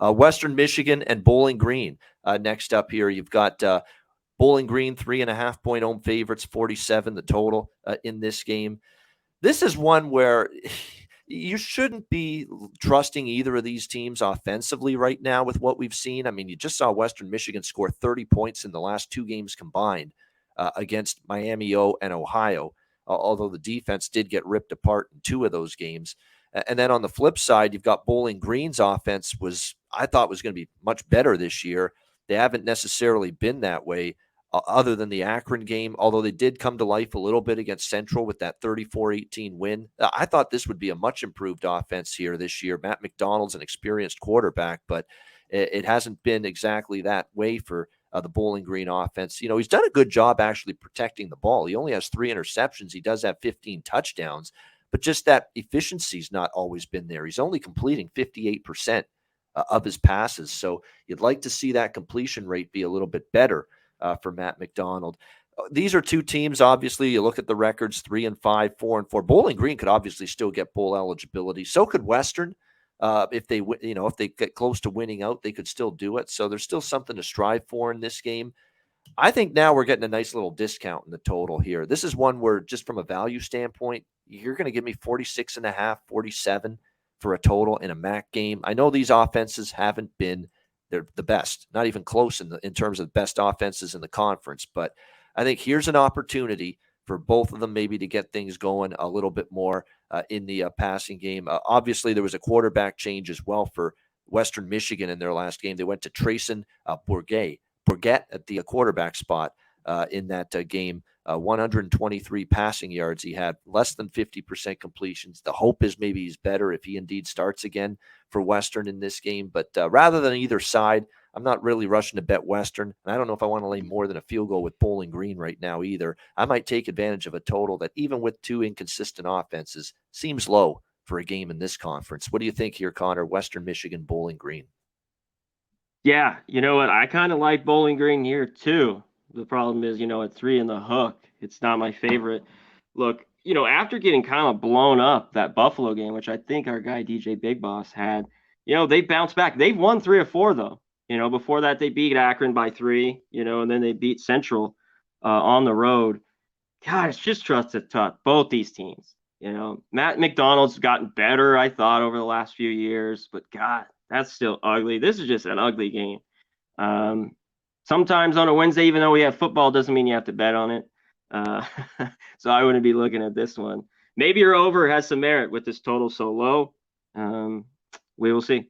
Western Michigan and Bowling Green. Next up here, you've got Bowling Green, 3.5-point home favorites, 47 the total in this game. This is one where you shouldn't be trusting either of these teams offensively right now with what we've seen. I mean, you just saw Western Michigan score 30 points in the last 2 games combined against Miami O and Ohio, although the defense did get ripped apart in 2 of those games. And then on the flip side, you've got Bowling Green's offense I thought was going to be much better this year. They haven't necessarily been that way other than the Akron game, although they did come to life a little bit against Central with that 34-18 win. I thought this would be a much improved offense here this year. Matt McDonald's an experienced quarterback, but it hasn't been exactly that way for the Bowling Green offense. You know, he's done a good job actually protecting the ball. He only has 3 interceptions. He does have 15 touchdowns, but just that efficiency's not always been there. He's only completing 58% of his passes. So you'd like to see that completion rate be a little bit better for Matt McDonald. These are 2 teams, obviously, you look at the records, 3-5, 4-4. Bowling Green could obviously still get bowl eligibility. So could Western. If they get close to winning out, they could still do it. So there's still something to strive for in this game. I think now we're getting a nice little discount in the total here. This is one where, just from a value standpoint, you're going to give me 46.5, 47 for a total in a MAC game. I know these offenses haven't been they're the best, not even close in terms of the best offenses in the conference. But I think here's an opportunity for both of them maybe to get things going a little bit more in the passing game. Obviously, there was a quarterback change as well for Western Michigan in their last game. They went to Trayson Bourget at the quarterback spot in that game. 123 passing yards he had, less than 50% completions. The hope is maybe he's better if he indeed starts again for Western in this game. But rather than either side, I'm not really rushing to bet Western. And I don't know if I want to lay more than a field goal with Bowling Green right now either. I might take advantage of a total that, even with 2 inconsistent offenses, seems low for a game in this conference. What do you think here, Conor? Western Michigan, Bowling Green. Yeah, you know what? I kind of like Bowling Green here too. The problem is, at 3 in the hook, it's not my favorite. Look, after getting kind of blown up that Buffalo game, which I think our guy DJ Big Boss had, they bounced back. They've won 3 or 4 though. Before that they beat Akron by 3, and then they beat Central on the road. God, it's just trusted tough. Both these teams. Matt McDonald's gotten better, I thought, over the last few years, but God, that's still ugly. This is just an ugly game. Sometimes on a Wednesday, even though we have football, doesn't mean you have to bet on it. So I wouldn't be looking at this one. Maybe your over has some merit with this total so low. We will see.